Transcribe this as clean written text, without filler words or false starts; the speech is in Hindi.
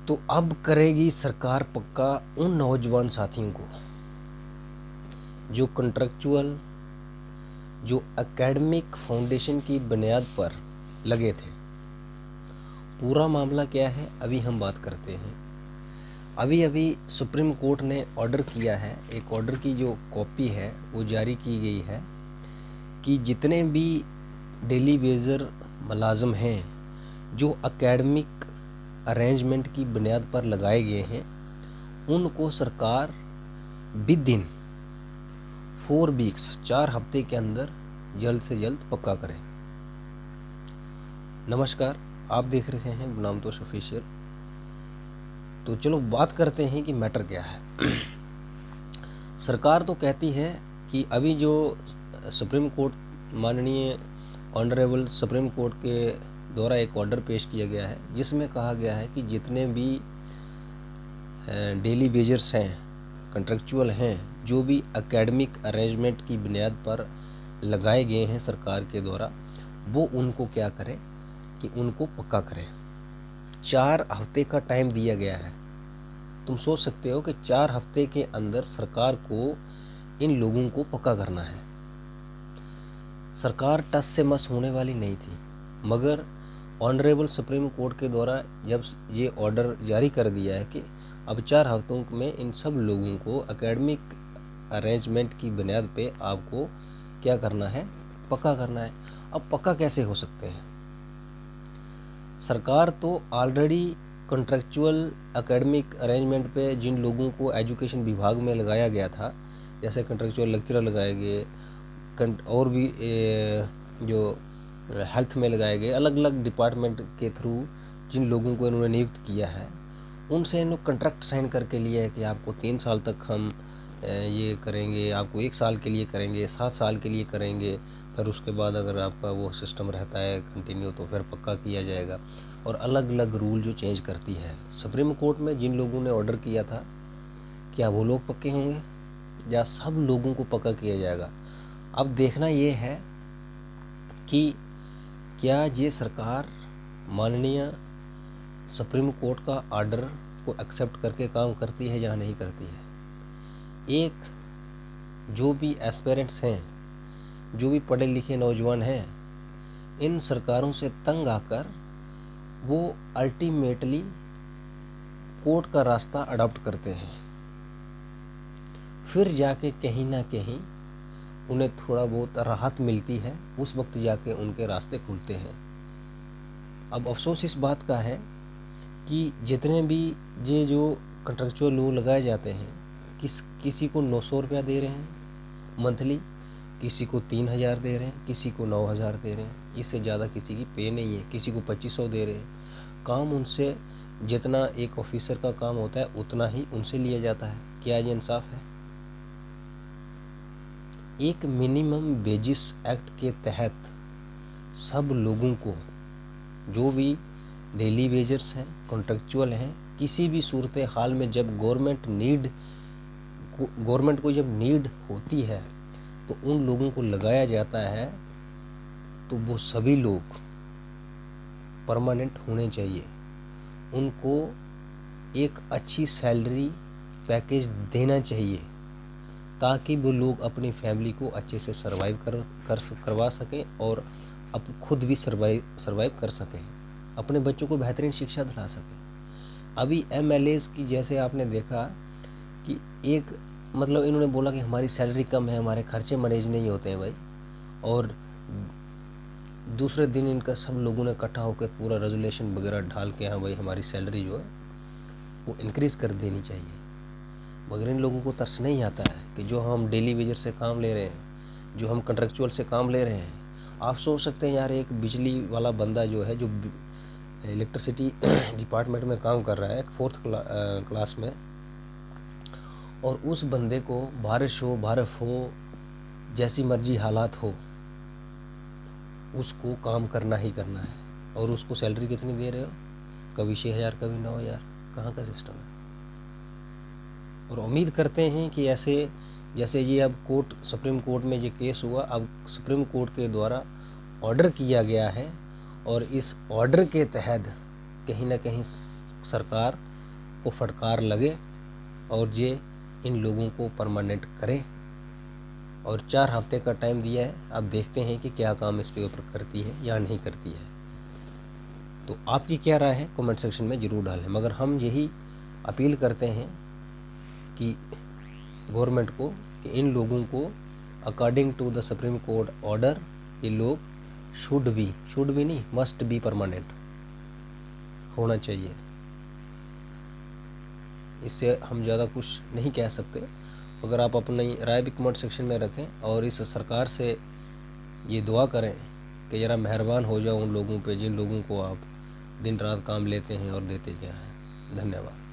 तो अब करेगी सरकार पक्का उन नौजवान साथियों को जो कॉन्ट्रैक्चुअल, जो एकेडमिक फाउंडेशन की बुनियाद पर लगे थे। पूरा मामला क्या है अभी हम बात करते हैं। अभी सुप्रीम कोर्ट ने ऑर्डर किया है, एक ऑर्डर की जो कॉपी है वो जारी की गई है कि जितने भी डेली वेजर मुलाजिम हैं जो एकेडमिक अरेंजमेंट की बुनियाद पर लगाए गए हैं, उनको सरकार विद इन 4 वीक्स 4 हफ्ते के अंदर जल्द से जल्द पक्का करें। नमस्कार, आप देख रहे हैं बनामतोश ऑफिशियल। तो चलो बात करते हैं कि मैटर क्या है। सरकार तो कहती है कि अभी जो सुप्रीम कोर्ट, माननीय ऑनरेबल सुप्रीम कोर्ट के द्वारा एक ऑर्डर पेश किया गया है जिसमें कहा गया है कि जितने भी डेली वेजर्स हैं, कॉन्ट्रैक्चुअल हैं, जो भी एकेडमिक अरेंजमेंट की बुनियाद पर लगाए गए हैं सरकार के द्वारा, वो उनको क्या करें कि उनको पक्का करें। 4 हफ्ते का टाइम दिया गया है। तुम सोच सकते हो कि 4 हफ्ते के अंदर सरकार को इन लोगों को पक्का करना है। सरकार टस से मस होने वाली नहीं थी, मगर ऑनरेबल सुप्रीम कोर्ट के द्वारा जब ये ऑर्डर जारी कर दिया है कि अब 4 हफ्तों में इन सब लोगों को एकेडमिक अरेंजमेंट की बुनियाद पे आपको क्या करना है, पक्का करना है। अब पक्का कैसे हो सकते हैं? सरकार तो ऑलरेडी कॉन्ट्रैक्चुअल एकेडमिक अरेंजमेंट पे जिन लोगों को एजुकेशन विभाग में लगाया गया था, जैसे कॉन्ट्रैक्चुअल लेक्चरर लगाए गए, और भी जो हेल्थ में लगाए गए, अलग अलग डिपार्टमेंट के थ्रू जिन लोगों को इन्होंने नियुक्त किया है, उनसे इन लोग कॉन्ट्रैक्ट साइन करके लिया है कि आपको 3 साल तक हम ये करेंगे, आपको 1 साल के लिए करेंगे, 7 साल के लिए करेंगे, फिर उसके बाद अगर आपका वो सिस्टम रहता है कंटिन्यू तो फिर पक्का किया जाएगा। और अलग अलग रूल जो चेंज करती है सुप्रीम कोर्ट में, जिन लोगों ने ऑर्डर किया था, क्या वो लोग पक्के होंगे या सब लोगों को पक्का किया जाएगा? अब देखना ये है कि क्या ये सरकार माननीय सुप्रीम कोर्ट का ऑर्डर को एक्सेप्ट करके काम करती है या नहीं करती है। एक जो भी एस्पिरेंट्स हैं, जो भी पढ़े लिखे नौजवान हैं, इन सरकारों से तंग आकर वो अल्टीमेटली कोर्ट का रास्ता अडॉप्ट करते हैं। फिर जाके कहीं ना कहीं उन्हें थोड़ा बहुत राहत मिलती है, उस वक्त जाके उनके रास्ते खुलते हैं। अब अफसोस इस बात का है कि जितने भी ये जो कॉन्ट्रैक्चुअल लोग लगाए जाते हैं, किसी को 900 रुपया दे रहे हैं मंथली, किसी को 3000 दे रहे हैं, किसी को 9000 दे रहे हैं, इससे ज़्यादा किसी की पे नहीं है, किसी को 2500 दे रहे हैं। काम उनसे जितना एक ऑफिसर का काम होता है उतना ही उनसे लिया जाता है। क्या ये इंसाफ है? एक मिनिमम वेजेस एक्ट के तहत सब लोगों को, जो भी डेली वेजर्स हैं, कॉन्ट्रैक्चुअल हैं, किसी भी सूरत हाल में जब गवर्नमेंट को जब नीड होती है तो उन लोगों को लगाया जाता है, तो वो सभी लोग परमानेंट होने चाहिए। उनको एक अच्छी सैलरी पैकेज देना चाहिए ताकि वो लोग अपनी फैमिली को अच्छे से सर्वाइव करवा सकें और अब खुद भी सर्वाइव कर सकें, अपने बच्चों को बेहतरीन शिक्षा दिला सकें। अभी MLAs की जैसे आपने देखा कि एक मतलब इन्होंने बोला कि हमारी सैलरी कम है, हमारे खर्चे मैनेज नहीं होते हैं भाई, और दूसरे दिन इनका सब लोगों ने इकट्ठा होकर पूरा रेजोल्यूशन वगैरह डाल के हाँ भाई हमारी सैलरी जो है वो इंक्रीज़ कर देनी चाहिए। मगर इन लोगों को तरस नहीं आता है कि जो हम डेली वेजर से काम ले रहे हैं, जो हम कॉन्ट्रैक्चुअल से काम ले रहे हैं। आप सोच सकते हैं यार, एक बिजली वाला बंदा जो है, जो इलेक्ट्रिसिटी डिपार्टमेंट में काम कर रहा है 4th क्लास में, और उस बंदे को बारिश हो, बर्फ़ हो, जैसी मर्जी हालात हो, उसको काम करना ही करना है। और उसको सैलरी कितनी दे रहे हो? कभी 6000, कभी 9000। कहाँ का सिस्टम है? और उम्मीद करते हैं कि ऐसे जैसे ये अब सुप्रीम कोर्ट में ये केस हुआ, अब सुप्रीम कोर्ट के द्वारा ऑर्डर किया गया है और इस ऑर्डर के तहत कहीं ना कहीं सरकार को फटकार लगे और ये इन लोगों को परमानेंट करें। और 4 हफ्ते का टाइम दिया है, अब देखते हैं कि क्या काम इस पे ऊपर करती है या नहीं करती है। तो आपकी क्या राय है कमेंट सेक्शन में ज़रूर डालें। मगर हम यही अपील करते हैं कि गवर्नमेंट को कि इन लोगों को according to the supreme court order ये लोग शुड भी नहीं, मस्ट बी परमानेंट होना चाहिए। इससे हम ज़्यादा कुछ नहीं कह सकते। अगर आप अपनी राय भी कमेंट सेक्शन में रखें और इस सरकार से ये दुआ करें कि ज़रा मेहरबान हो जाओ उन लोगों पे जिन लोगों को आप दिन रात काम लेते हैं और देते क्या हैं। धन्यवाद।